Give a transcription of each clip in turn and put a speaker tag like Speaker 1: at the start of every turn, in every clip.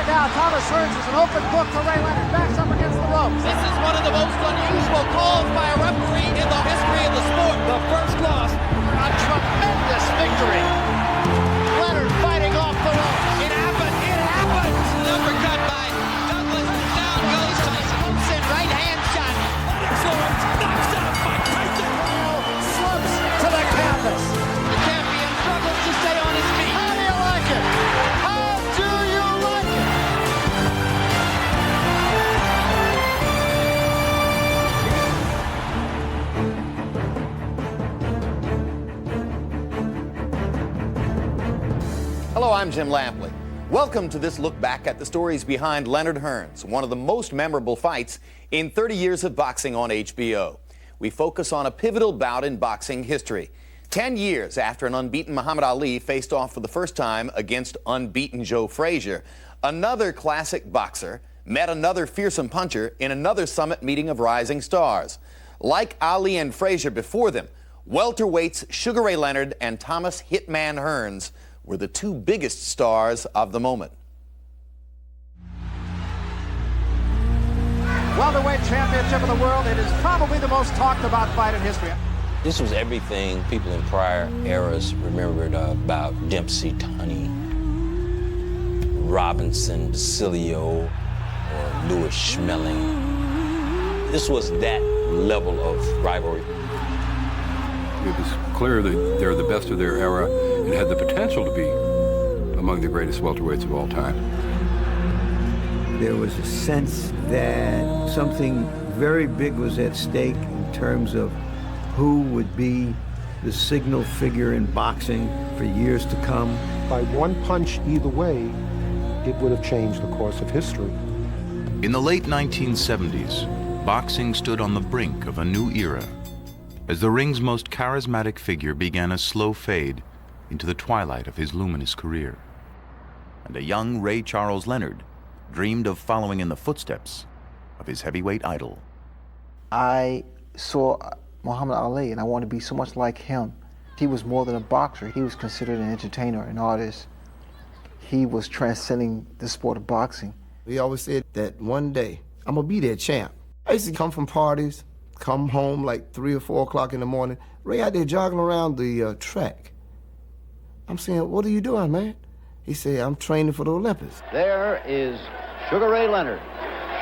Speaker 1: now. Thomas Hearns is an open book to Ray Leonard. Backs up against the ropes.
Speaker 2: This is one of the most unusual calls by a referee in the history of the sport.
Speaker 1: The first loss. A tremendous victory. Leonard fighting off the ropes.
Speaker 2: It happened. It happened. An uppercut by Douglas. Down goes Tyson.
Speaker 1: Thompson, right hand shot.
Speaker 2: Leonard knocks out by Tyson.
Speaker 1: Slumps to the canvas.
Speaker 2: The champion struggles to stay on his feet.
Speaker 1: How do you like it? How do you like it?
Speaker 3: Hello, I'm Jim Lampley. Welcome to this look back at the stories behind Leonard Hearns, one of the most memorable fights in 30 years of boxing on HBO. We focus on a pivotal bout in boxing history. 10 years after an unbeaten Muhammad Ali faced off for the first time against unbeaten Joe Frazier, another classic boxer met another fearsome puncher in another summit meeting of rising stars. Like Ali and Frazier before them, welterweights Sugar Ray Leonard and Thomas Hitman Hearns were the two biggest stars of the moment.
Speaker 1: Welterweight championship of the world. It is probably the most talked about fight in history.
Speaker 4: This was everything people in prior eras remembered about Dempsey, Tunney, Robinson, Basilio, or Louis Schmeling. This was that level of rivalry.
Speaker 5: It was clear that they're the best of their era and had the potential to be among the greatest welterweights of all time.
Speaker 6: There was a sense that something very big was at stake in terms of who would be the signal figure in boxing for years to come.
Speaker 7: By one punch either way, it would have changed the course of history.
Speaker 8: In the late 1970s, boxing stood on the brink of a new era as the ring's most charismatic figure began a slow fade into the twilight of his luminous career. And a young Ray Charles Leonard dreamed of following in the footsteps of his heavyweight idol.
Speaker 9: I saw Muhammad Ali and I wanted to be so much like him. He was more than a boxer. He was considered an entertainer, an artist. He was transcending the sport of boxing.
Speaker 10: We always said that one day, I'm gonna be that champ. I used to come from parties, come home like 3 or 4 o'clock in the morning. Ray out there jogging around the track. I'm saying, what are you doing, man? He said, I'm training for the Olympics.
Speaker 11: There is Sugar Ray Leonard.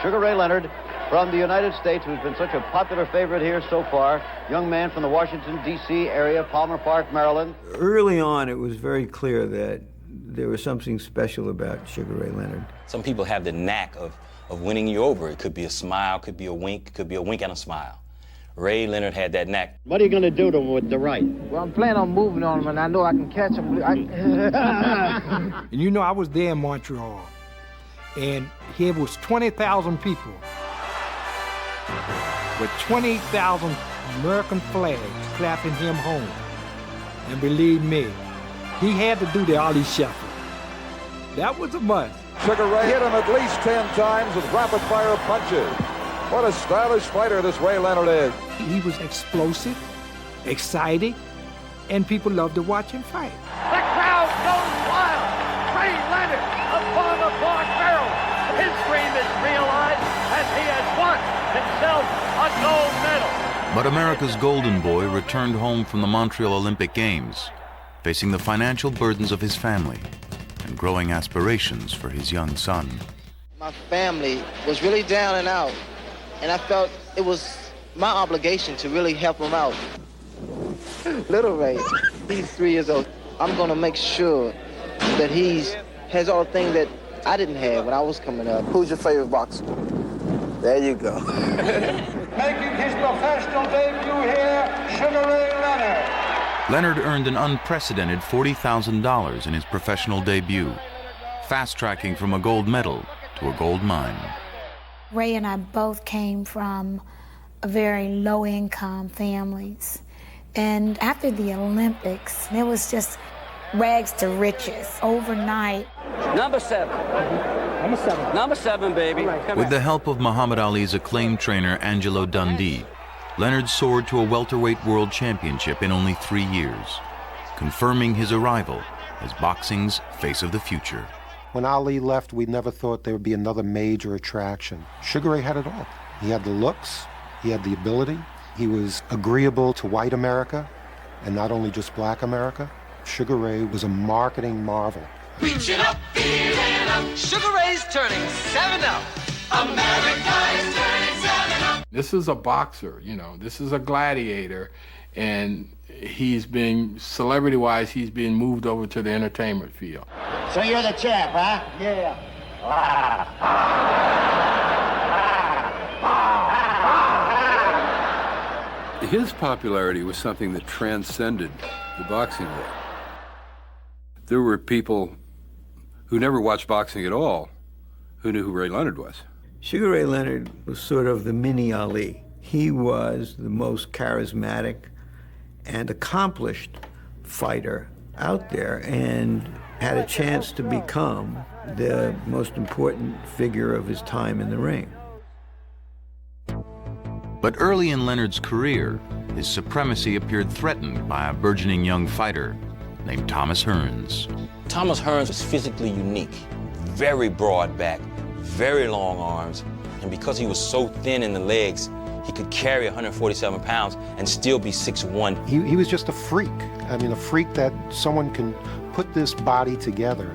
Speaker 11: Sugar Ray Leonard from the United States, who's been such a popular favorite here so far. Young man from the Washington, D.C. area, Palmer Park, Maryland.
Speaker 6: Early on, it was very clear that there was something special about Sugar Ray Leonard.
Speaker 4: Some people have the knack of winning you over. It could be a smile, could be a wink, could be a wink and a smile. Ray Leonard had that knack.
Speaker 11: What are you going to do to him with the right?
Speaker 9: Well, I'm planning on moving on him, and I know I can catch him.
Speaker 7: And you know, I was there in Montreal, and here was 20,000 people with 20,000 American flags clapping him home. And believe me, he had to do the Ali Shuffle. That was a must.
Speaker 12: Sugar Ray hit him at least 10 times with rapid-fire punches. What a stylish fighter this Ray Leonard is.
Speaker 7: He was explosive, exciting, and people loved to watch him fight.
Speaker 1: The crowd goes wild. Ray Leonard upon the Park barrel. His dream is realized as he has won himself a gold medal.
Speaker 8: But America's golden boy returned home from the Montreal Olympic Games, facing the financial burdens of his family and growing aspirations for his young son.
Speaker 9: My family was really down and out, and I felt it was my obligation to really help him out. Little Ray, he's 3 years old. I'm gonna make sure that he has all the things that I didn't have when I was coming up. Who's your favorite boxer? There you go.
Speaker 1: Making his professional debut here, Sugar Ray Leonard.
Speaker 8: Leonard earned an unprecedented $40,000 in his professional debut, fast-tracking from a gold medal to a gold mine.
Speaker 13: Ray and I both came from very low-income families. And after the Olympics, it was just rags to riches overnight.
Speaker 2: Number 7.
Speaker 7: Number 7.
Speaker 2: Number 7, baby. Come
Speaker 8: With
Speaker 2: here.
Speaker 8: the help of Muhammad Ali's acclaimed trainer Angelo Dundee, Leonard soared to a welterweight world championship in only 3 years, confirming his arrival as boxing's face of the future.
Speaker 14: When Ali left, we never thought there would be another major attraction. Sugar Ray had it all. He had the looks, he had the ability, he was agreeable to white America, and not only just black America. Sugar Ray was a marketing marvel.
Speaker 2: Reaching up, feeling up. Sugar Ray's turning 7-up. America is turning 7-up.
Speaker 5: This is a boxer, you know, this is a gladiator, and he's been, celebrity-wise, he's been moved over to the entertainment field.
Speaker 15: So you're the champ, huh?
Speaker 1: Yeah.
Speaker 5: His popularity was something that transcended the boxing world. There were people who never watched boxing at all who knew who Ray Leonard was.
Speaker 6: Sugar Ray Leonard was sort of the mini Ali. He was the most charismatic and accomplished fighter out there and had a chance to become the most important figure of his time in the ring.
Speaker 8: But early in Leonard's career, his supremacy appeared threatened by a burgeoning young fighter named Thomas Hearns.
Speaker 4: Thomas Hearns was physically unique, very broad back, very long arms, and because he was so thin in the legs, he could carry 147 pounds and still be 6'1".
Speaker 14: He was just a freak. I mean, a freak that someone can put this body together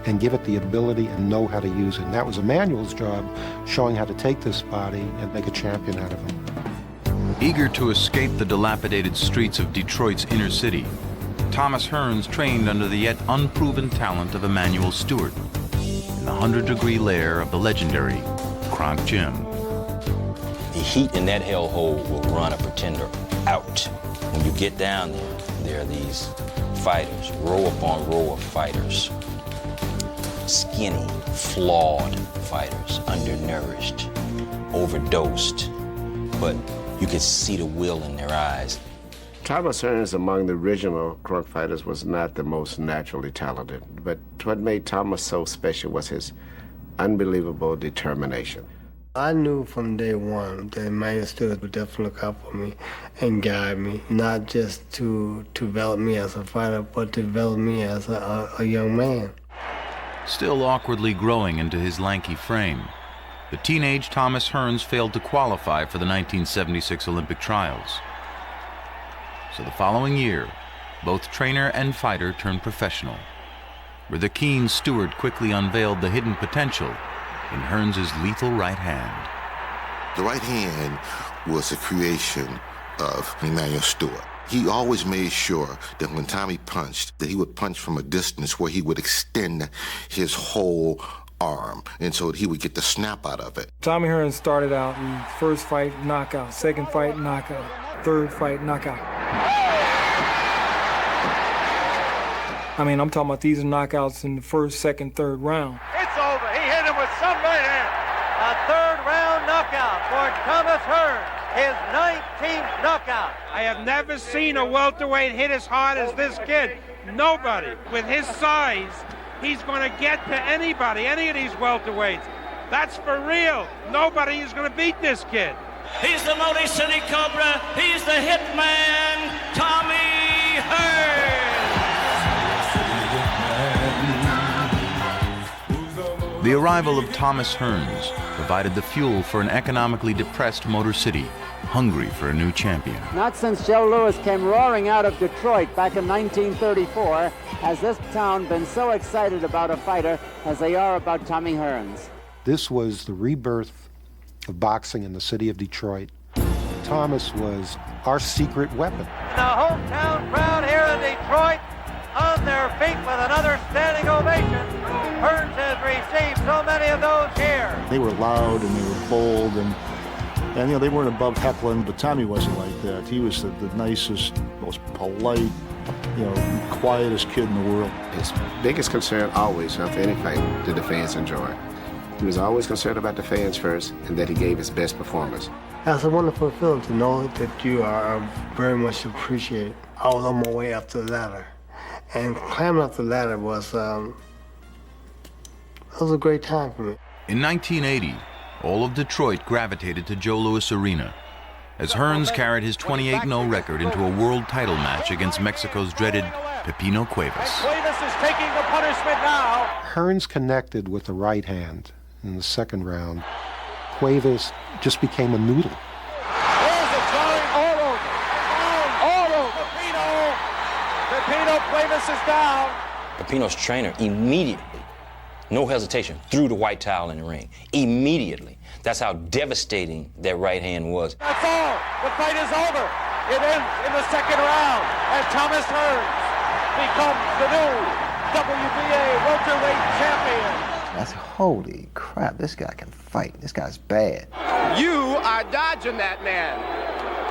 Speaker 14: and give it the ability and know how to use it. And that was Emmanuel's job, showing how to take this body and make a champion out of him.
Speaker 8: Eager to escape the dilapidated streets of Detroit's inner city, Thomas Hearns trained under the yet unproven talent of Emmanuel Stewart in the 100-degree lair of the legendary Kronk Gym.
Speaker 4: The heat in that hellhole will run a pretender out. When you get down there are these fighters, row upon row of fighters. Skinny, flawed fighters, undernourished, overdosed, but you could see the will in their eyes.
Speaker 16: Thomas Hearns, among the original Kronk fighters, was not the most naturally talented, but what made Thomas so special was his unbelievable determination.
Speaker 17: I knew from day one that Emmanuel Stewart would definitely look out for me and guide me, not just to develop me as a fighter, but to develop me as a young man.
Speaker 8: Still awkwardly growing into his lanky frame, the teenage Thomas Hearns failed to qualify for the 1976 Olympic trials. So the following year, both trainer and fighter turned professional, where the keen Stewart quickly unveiled the hidden potential in Hearns' lethal right hand.
Speaker 18: The right hand was a creation of Emmanuel Stewart. He always made sure that when Tommy punched, that he would punch from a distance where he would extend his whole arm, and so he would get the snap out of it.
Speaker 19: Tommy Hearns started out in first fight, knockout, second fight, knockout, third fight, knockout. I mean, I'm talking about these are knockouts in the first, second, third round.
Speaker 1: It's over. He hit him with some right hand. A third-round knockout for Thomas Hearns, his 19th knockout.
Speaker 20: I have never seen a welterweight hit as hard as this kid. Nobody. With his size, he's going to get to anybody, any of these welterweights. That's for real. Nobody is going to beat this kid.
Speaker 2: He's the Motor City Cobra. He's the hitman, Tommy Hearns.
Speaker 8: The arrival of Thomas Hearns provided the fuel for an economically depressed Motor City, hungry for a new champion.
Speaker 21: Not since Joe Louis came roaring out of Detroit back in 1934 has this town been so excited about a fighter as they are about Tommy Hearns.
Speaker 14: This was the rebirth of boxing in the city of Detroit. Thomas was our secret weapon.
Speaker 1: The hometown crowd here in Detroit on their feet with another standing ovation. Hearns has received so many of those here.
Speaker 22: They were loud and they were bold and you know, they weren't above heckling, but Tommy wasn't like that. He was the nicest, most polite, you know, quietest kid in the world.
Speaker 16: His biggest concern always of any fight did the fans enjoy. He was always concerned about the fans first and that he gave his best performance.
Speaker 17: That's a wonderful feeling to know that you are very much appreciated. I was on my way up the ladder. And climbing up the ladder was a great time for me.
Speaker 8: In 1980, all of Detroit gravitated to Joe Louis Arena, as Hearns carried his 28-0 record into a world title match against Mexico's dreaded Pepino Cuevas.
Speaker 1: Cuevas is taking the punishment now.
Speaker 14: Hearns connected with the right hand in the second round. Cuevas just became a noodle.
Speaker 1: There's a throwing Oro. Oro. Pepino Cuevas is down.
Speaker 4: Pepino's trainer immediately, no hesitation, threw the white towel in the ring. Immediately. That's how devastating that right hand was.
Speaker 1: That's all. The fight is over. It ends in the second round as Thomas Hearns becomes the new WBA welterweight champion.
Speaker 3: That's holy crap. This guy can fight. This guy's bad.
Speaker 1: You are dodging that man.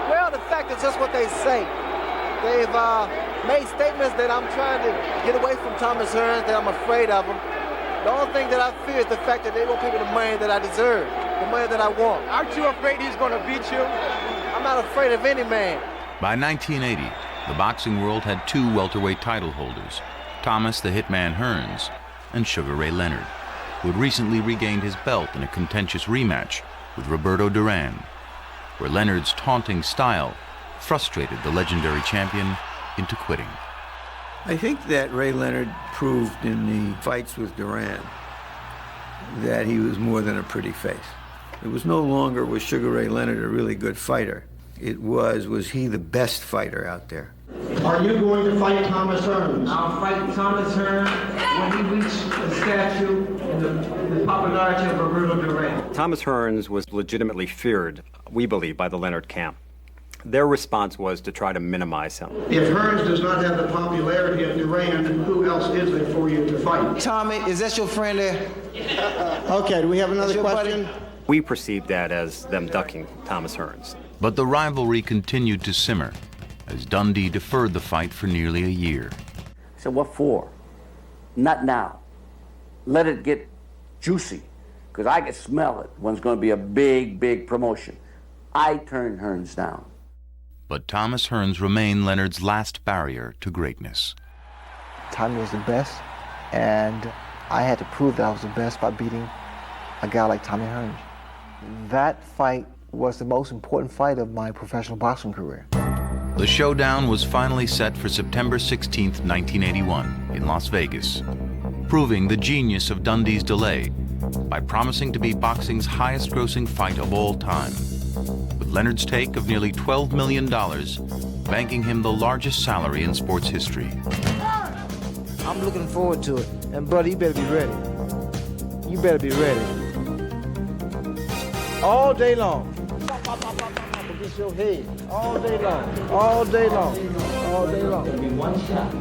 Speaker 9: Well, the fact is just what they say. They've made statements that I'm trying to get away from Thomas Hearns, that I'm afraid of him. The only thing that I fear is the fact that they won't pay me the money that I deserve, the money that I want.
Speaker 1: Aren't you afraid he's going to beat you?
Speaker 9: I'm not afraid of any man.
Speaker 8: By 1980, the boxing world had two welterweight title holders, Thomas the Hitman Hearns and Sugar Ray Leonard, who had recently regained his belt in a contentious rematch with Roberto Duran, where Leonard's taunting style frustrated the legendary champion into quitting.
Speaker 6: I think that Ray Leonard proved in the fights with Duran that he was more than a pretty face. It was no longer was Sugar Ray Leonard a really good fighter. It was he the best fighter out there?
Speaker 10: Are you going to fight Thomas Hearns?
Speaker 23: I'll fight Thomas Hearns when he reaches the statue and the popularity of Roberto Duran.
Speaker 24: Thomas Hearns was legitimately feared, we believe, by the Leonard camp. Their response was to try to minimize him.
Speaker 10: If Hearns does not have the popularity of Duran, who else is there for you to fight?
Speaker 9: Tommy, is that your friend there?
Speaker 10: Okay, do we have another question?
Speaker 24: We perceived that as them ducking Thomas Hearns.
Speaker 8: But the rivalry continued to simmer as Dundee deferred the fight for nearly a year.
Speaker 15: So what for? Not now. Let it get juicy, because I can smell it when it's going to be a big, big promotion. I turned Hearns down.
Speaker 8: But Thomas Hearns remained Leonard's last barrier to greatness.
Speaker 3: Tommy was the best, and I had to prove that I was the best by beating a guy like Tommy Hearns. That fight was the most important fight of my professional boxing career.
Speaker 8: The showdown was finally set for September 16, 1981, in Las Vegas, proving the genius of Dundee's delay by promising to be boxing's highest-grossing fight of all time, with Leonard's take of nearly $12 million, banking him the largest salary in sports history.
Speaker 9: I'm looking forward to it. And, buddy, you better be ready. You better be ready. All day long. Against your head. All day long. All day long. All day long. It'll be one shot.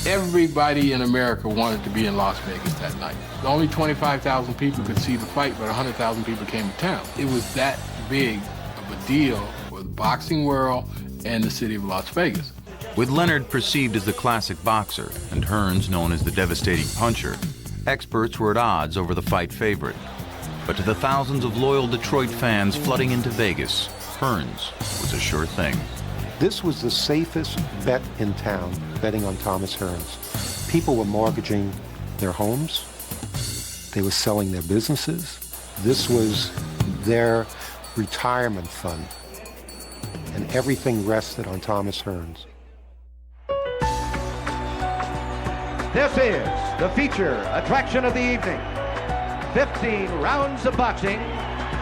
Speaker 5: Everybody in America wanted to be in Las Vegas that night. Only 25,000 people could see the fight, but 100,000 people came to town. It was that big of a deal for the boxing world and the city of Las Vegas.
Speaker 8: With Leonard perceived as the classic boxer and Hearns known as the devastating puncher, experts were at odds over the fight favorite. But to the thousands of loyal Detroit fans flooding into Vegas, Hearns was a sure thing.
Speaker 14: This was the safest bet in town, betting on Thomas Hearns. People were mortgaging their homes. They were selling their businesses. This was their retirement fund. And everything rested on Thomas Hearns.
Speaker 25: This is the feature attraction of the evening. 15 rounds of boxing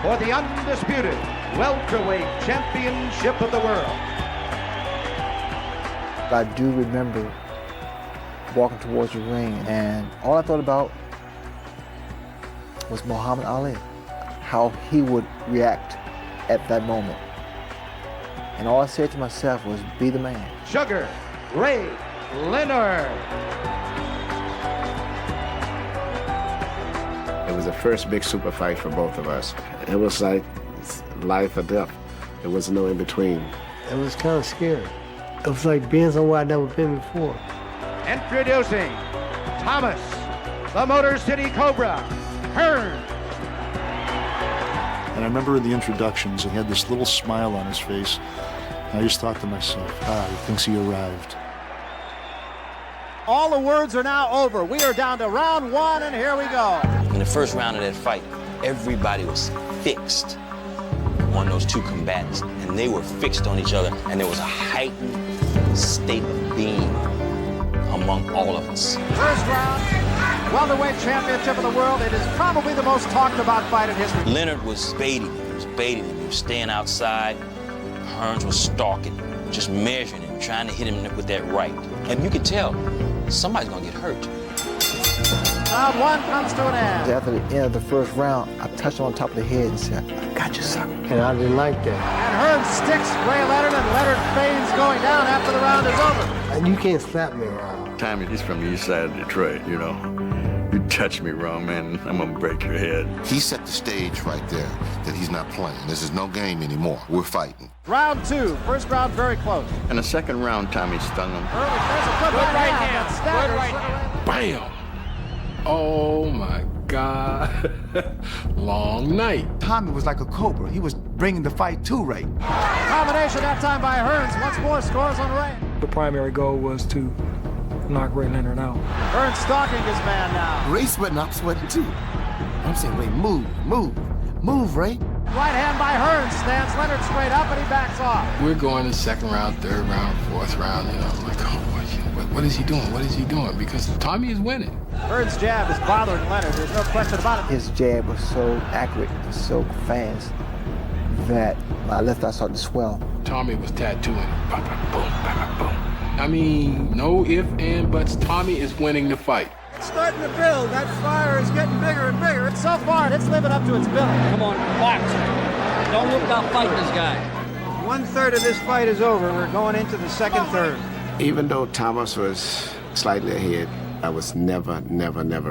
Speaker 25: for the undisputed welterweight championship of the world.
Speaker 3: I do remember walking towards the ring, and all I thought about was Muhammad Ali, how he would react at that moment. And all I said to myself was, be the man.
Speaker 25: Sugar Ray Leonard.
Speaker 16: It was the first big super fight for both of us. It was like life or death. There was no in between.
Speaker 17: It was kind of scary. It was like being somewhere I'd never been before.
Speaker 25: Introducing Thomas, the Motor City Cobra, Hearns.
Speaker 22: And I remember in the introductions, he had this little smile on his face. And I just thought to myself, he thinks he arrived.
Speaker 11: All the words are now over. We are down to round one, and here we go.
Speaker 4: In the first round of that fight, everybody was fixed on those two combatants, and they were fixed on each other, and there was a heightened state of being among all of us.
Speaker 7: First round, welterweight championship of the world. It is probably the most talked about fight in history.
Speaker 4: Leonard was baiting him. He was staying outside. Hearns was stalking him, just measuring him, trying to hit him with that right. And you could tell somebody's gonna get hurt.
Speaker 7: Round one comes to an end.
Speaker 3: After the end of the first round, I touched him on top of the head and said, "I got you, sucker."
Speaker 17: And I didn't like that.
Speaker 7: And Hearns sticks Ray Leonard, and Leonard feigns going down after the round is over.
Speaker 17: And you can't slap me around.
Speaker 12: Tommy, he's from the east side of Detroit, you know. You touch me wrong, man, I'm gonna break your head.
Speaker 13: He set the stage right there that he's not playing. This is no game anymore. We're fighting.
Speaker 7: Round two. First round very close.
Speaker 12: In the second round, Tommy stung him.
Speaker 7: There's a good right hand.
Speaker 5: Good right hand. Bam! Oh my God. Long night.
Speaker 18: Tommy was like a cobra. He was bringing the fight to Ray.
Speaker 7: Combination that time by Hearns. Once more scores on Ray.
Speaker 19: The primary goal was to knock Ray Leonard out.
Speaker 7: Hearns stalking his man now.
Speaker 18: Ray sweating, I'm sweating too. I'm saying, Ray, move, Ray.
Speaker 7: Right hand by Hearns stands Leonard straight up, and he backs off.
Speaker 5: We're going to second round, third round, fourth round, you know. I'm like, oh, what is he doing? What is he doing? Because Tommy is winning.
Speaker 7: Hearns' jab is bothering Leonard. There's no question about it.
Speaker 3: His jab was so accurate and so fast that my left eye started to swell.
Speaker 5: Tommy was tattooing it. Boom, boom, boom, boom. I mean, no ifs and buts. Tommy is winning the fight.
Speaker 7: It's starting to build. That fire is getting bigger and bigger. And so far, it's living up to its billing.
Speaker 26: Come on, box. Don't look out fighting this guy.
Speaker 7: 1/3 of this fight is over. We're going into the second third.
Speaker 16: Even though Thomas was slightly ahead, I was never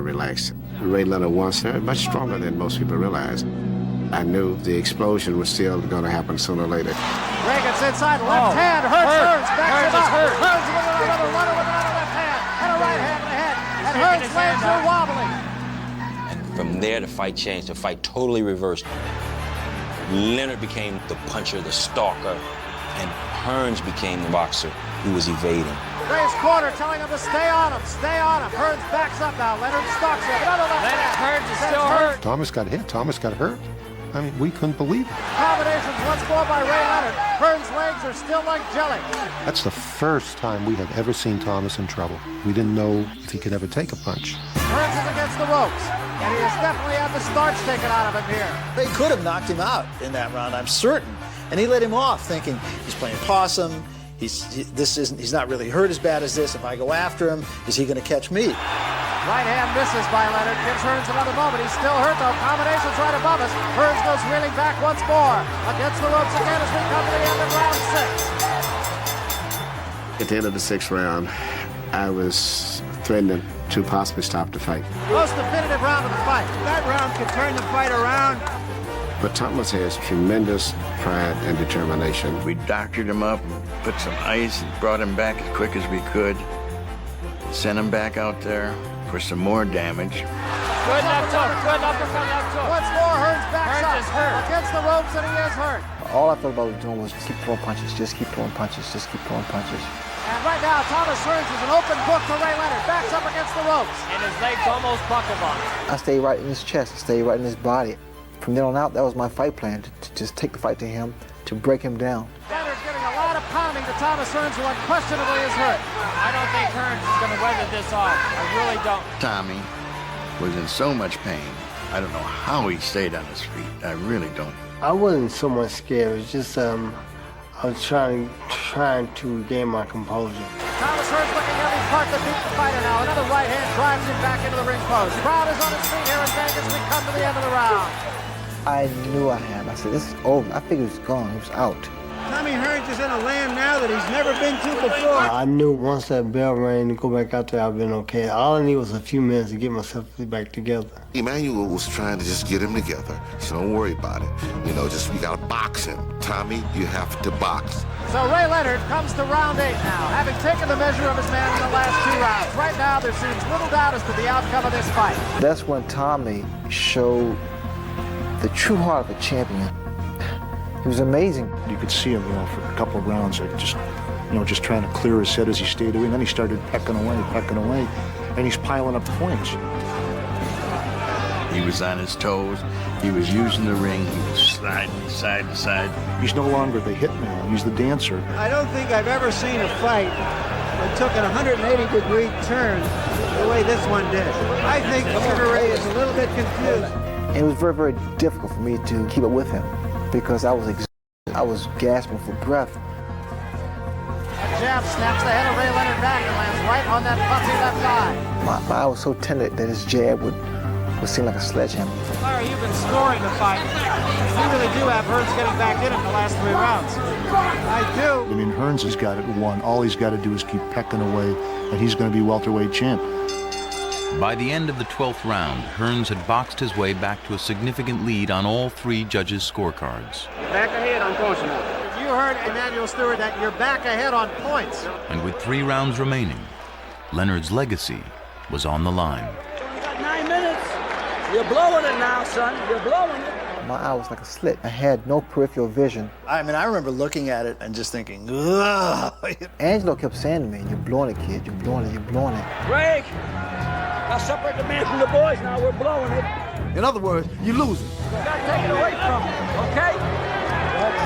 Speaker 16: relaxed. Ray Leonard was very much stronger than most people realized. I knew the explosion was still going to happen sooner or later.
Speaker 7: Ray gets inside, left hand, Hearns backs him up. Hearns with another runner with another left hand, and a right hand in the head. And Hearns lands her wobbly.
Speaker 4: And from there, the fight changed. The fight totally reversed. Leonard became the puncher, the stalker, and Hearns became the boxer who was evading.
Speaker 7: Ray's corner telling him to stay on him, stay on him. Hearns backs up now. Leonard stalks him. Another left hand.
Speaker 26: Hearns is still hurt.
Speaker 14: Thomas got hit. Thomas got hurt. I mean, we couldn't believe it.
Speaker 7: Combinations once more by Ray Leonard. Hearns' legs are still like jelly.
Speaker 14: That's the first time we had ever seen Thomas in trouble. We didn't know if he could ever take a punch.
Speaker 7: Hearns is against the ropes, and he has definitely had the starch taken out of him here.
Speaker 27: They could have knocked him out in that round, I'm certain. And he let him off, thinking he's playing possum. He's not really hurt as bad as this. If I go after him, is he going to catch me?
Speaker 7: Right hand misses by Leonard. Gives Hearns another moment. He's still hurt, though. Combination's right above us. Hearns goes reeling back once more. Against the ropes again as we come to the end of round 6.
Speaker 16: At the end of the sixth round, I was threatening to possibly stop the fight.
Speaker 7: Most definitive round of the fight. That round could turn the fight around.
Speaker 16: But Thomas has tremendous pride and determination.
Speaker 12: We doctored him up, put some ice, and brought him back as quick as we could. Sent him back out there for some more damage.
Speaker 26: Good left hook, good uppercut, left hook.
Speaker 7: Once more, Hearns backs
Speaker 26: Hearns
Speaker 7: up.
Speaker 26: is hurt.
Speaker 7: Against the ropes, and he is hurt.
Speaker 3: All I thought about doing was keep throwing punches, just keep throwing punches, just keep throwing punches.
Speaker 7: And right now, Thomas Hearns is an open book for Ray Leonard. Backs up against the ropes.
Speaker 26: And his legs almost buckled on him.
Speaker 3: I stayed right in his chest, I stayed right in his body. From then on out, that was my fight plan, to just take the fight to him, to break him down.
Speaker 7: Leonard's giving a lot of pounding to Thomas Hearns, who unquestionably is hurt.
Speaker 26: I don't think Hearns is going to weather this off. I really don't.
Speaker 12: Tommy was in so much pain. I don't know how he stayed on his feet. I really don't.
Speaker 17: I wasn't so much scared. It was just I was trying to regain my composure.
Speaker 7: Thomas Hearns looking every part to beat the fighter now. Another right hand drives him back into the ring post. Crowd is on its feet here in Vegas. We come to the end of the round.
Speaker 3: I knew I had him. I said, this is over. I figured it was gone. It was out.
Speaker 7: Tommy Hearns is in a land now that he's never been to before.
Speaker 17: I knew once that bell rang to go back out there, I've been okay. All I need was a few minutes to get myself back together.
Speaker 13: Emmanuel was trying to just get him together. So don't worry about it. You know, just we gotta box him. Tommy, you have to box.
Speaker 7: So Ray Leonard comes to round 8 now, having taken the measure of his man in the last 2 rounds. Right now, there seems little doubt as to the outcome of this fight.
Speaker 3: That's when Tommy showed the true heart of a champion. It was amazing.
Speaker 22: You could see him, for a couple of rounds, just trying to clear his head as he stayed away. And then he started pecking away, and he's piling up the points.
Speaker 12: He was on his toes. He was using the ring. He was sliding side to side.
Speaker 22: He's no longer the hitman. He's the dancer.
Speaker 1: I don't think I've ever seen a fight that took an 180-degree turn the way this one did. I think Sugar Ray is a little bit confused.
Speaker 3: It was very, very difficult for me to keep up with him because I was exhausted. I was gasping for breath.
Speaker 7: A jab snaps the head of Ray Leonard back and lands right on that puffy left eye.
Speaker 3: My eye was so tender that his jab would seem like a sledgehammer.
Speaker 26: Larry, you've been scoring the fight. You really do have Hearns getting back in it in the last 3 rounds.
Speaker 1: I do.
Speaker 22: I mean, Hearns has got it won. All he's got to do is keep pecking away, and he's going to be welterweight champ.
Speaker 8: By the end of the 12th round, Hearns had boxed his way back to a significant lead on all 3 judges' scorecards.
Speaker 1: Back ahead, unfortunately. You heard Emmanuel Stewart that you're back ahead on points.
Speaker 8: And with 3 rounds remaining, Leonard's legacy was on the line.
Speaker 27: You got 9 minutes. You're blowing it now, son. You're blowing it.
Speaker 3: My eye was like a slit. I had no peripheral vision.
Speaker 27: I mean, I remember looking at it and just thinking, ugh.
Speaker 3: Angelo kept saying to me, "You're blowing it, kid. You're blowing it. You're blowing it."
Speaker 27: Break. Now separate the men from the boys now. We're blowing it.
Speaker 18: In other words, you're losing.
Speaker 27: You gotta take it away from him, okay?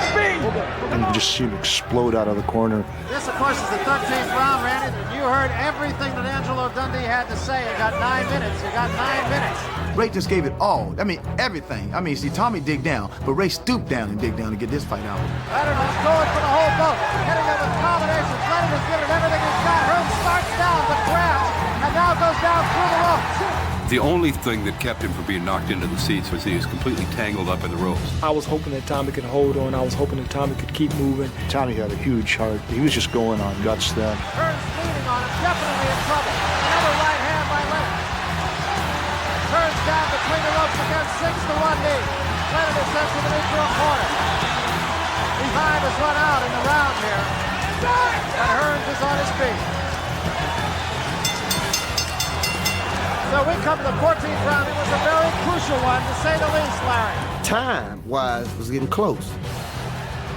Speaker 27: Speed.
Speaker 22: And you just see him explode out of the corner.
Speaker 7: This, of course, is the 13th round, Randy. You heard everything that Angelo Dundee had to say. You got 9 minutes. You got 9 minutes.
Speaker 18: Ray just gave it all. I mean, everything. I mean, see, Tommy dig down, but Ray stooped down and dig down to get this fight out.
Speaker 7: Leonard was going for the whole boat, hitting it with combinations. Leonard was giving everything he's got. Hearns starts down, but grabs, and now goes down through the ropes.
Speaker 5: The only thing that kept him from being knocked into the seats was he was completely tangled up in the ropes.
Speaker 19: I was hoping that Tommy could hold on. I was hoping that Tommy could keep moving.
Speaker 22: Tommy had a huge heart. He was just going on guts then.
Speaker 7: Hearns leaning on him, definitely in trouble. Another right hand by Leonard. Hearns down between the ropes again, 6-1 lead. Leonard is sent to the neutral corner. Time has run out in the round here, and Hearns is on his feet. So we come to the 14th round. It was a very crucial one, to say the least, Larry.
Speaker 18: Time-wise was getting close.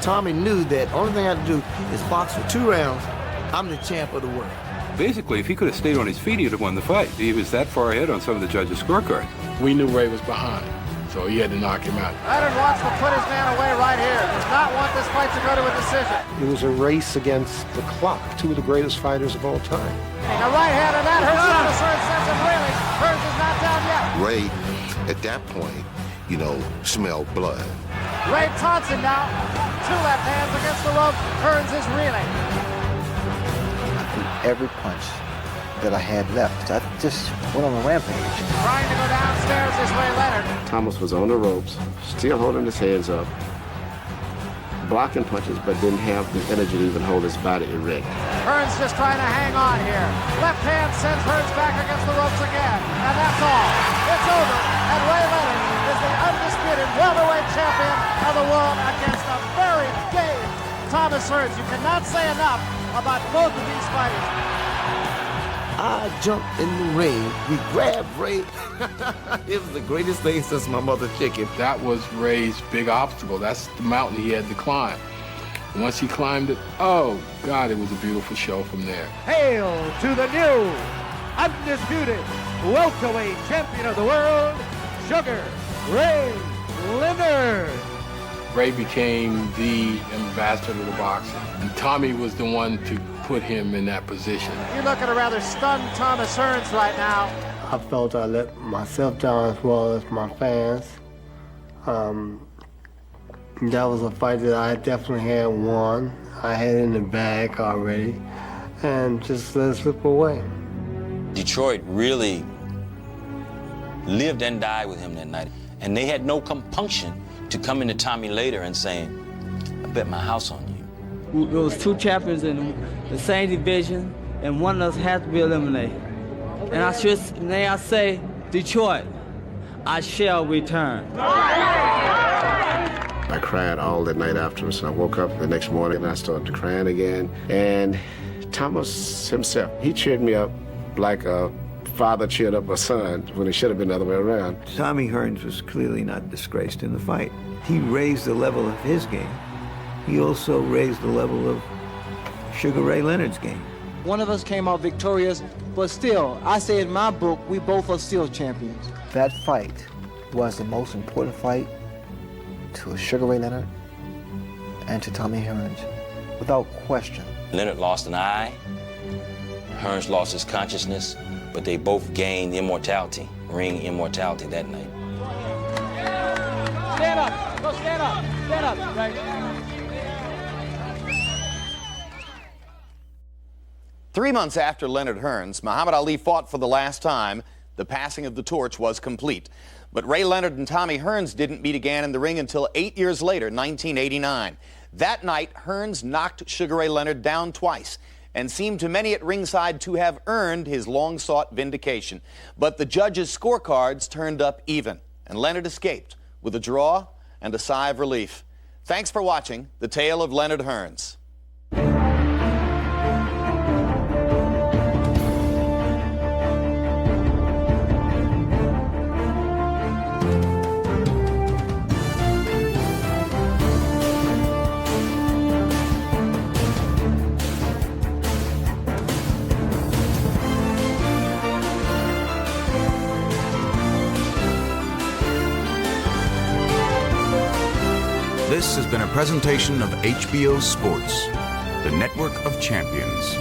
Speaker 18: Tommy knew that only thing I had to do is box for 2 rounds. I'm the champ of the world.
Speaker 5: Basically, if he could have stayed on his feet, he'd have won the fight. He was that far ahead on some of the judges' scorecards.
Speaker 2: We knew Ray was behind, so he had to knock him out.
Speaker 7: Leonard wants to put his man away right here. Does not want this fight to go to a decision.
Speaker 14: It was a race against the clock. 2 of the greatest fighters of all time.
Speaker 7: A right hand and that hurts Thomas Hearns, sends him reeling. Hearns is not down yet.
Speaker 13: Ray, at that point, smelled blood.
Speaker 7: Ray taunts him now. 2 left hands against the rope. Hearns is reeling.
Speaker 3: I threw every punch that I had left. I just went on a rampage.
Speaker 7: Trying to go downstairs is Ray Leonard.
Speaker 16: Thomas was on the ropes, still holding his hands up, blocking punches, but didn't have the energy to even hold his body erect.
Speaker 7: Hearns just trying to hang on here. Left hand sends Hearns back against the ropes again. And that's all. It's over. And Ray Leonard is the undisputed welterweight champion of the world against a very game Thomas Hearns. You cannot say enough about both of these fighters.
Speaker 18: I jumped in the ring. We grabbed Ray. It was the greatest thing since my mother's chicken.
Speaker 2: That was Ray's big obstacle. That's the mountain he had to climb. And once he climbed it, oh, God, it was a beautiful show from there.
Speaker 25: Hail to the new, undisputed welterweight champion of the world, Sugar Ray Leonard.
Speaker 2: Ray became the ambassador of the boxing. And Tommy was the one to put him in that position.
Speaker 7: You look at a rather stunned Thomas Hearns right now.
Speaker 17: I felt I let myself down as well as my fans. That was a fight that I definitely had won. I had it in the bag already, and just let it slip away.
Speaker 4: Detroit really lived and died with him that night. And they had no compunction to come into Tommy later and saying, I bet my house on you.
Speaker 6: There was 2 champions in the same division, and one of us had to be eliminated. And I say, Detroit, I shall return.
Speaker 16: I cried all that night afterwards. I woke up the next morning and I started crying again. And Thomas himself, he cheered me up like a father cheered up a son when it should have been the other way around.
Speaker 10: Tommy Hearns was clearly not disgraced in the fight. He raised the level of his game. He also raised the level of Sugar Ray Leonard's game.
Speaker 27: One of us came out victorious, but still, I say in my book, we both are still champions.
Speaker 3: That fight was the most important fight to Sugar Ray Leonard and to Tommy Hearns, without question.
Speaker 4: Leonard lost an eye, Hearns lost his consciousness, but they both gained immortality, ring immortality that night.
Speaker 6: Stand up, go stand up, right.
Speaker 9: 3 months after Leonard Hearns, Muhammad Ali fought for the last time. The passing of the torch was complete. But Ray Leonard and Tommy Hearns didn't meet again in the ring until 8 years later, 1989. That night, Hearns knocked Sugar Ray Leonard down twice and seemed to many at ringside to have earned his long-sought vindication. But the judges' scorecards turned up even, and Leonard escaped with a draw and a sigh of relief. Thanks for watching The Tale of Leonard Hearns.
Speaker 8: This has been a presentation of HBO Sports, the network of champions.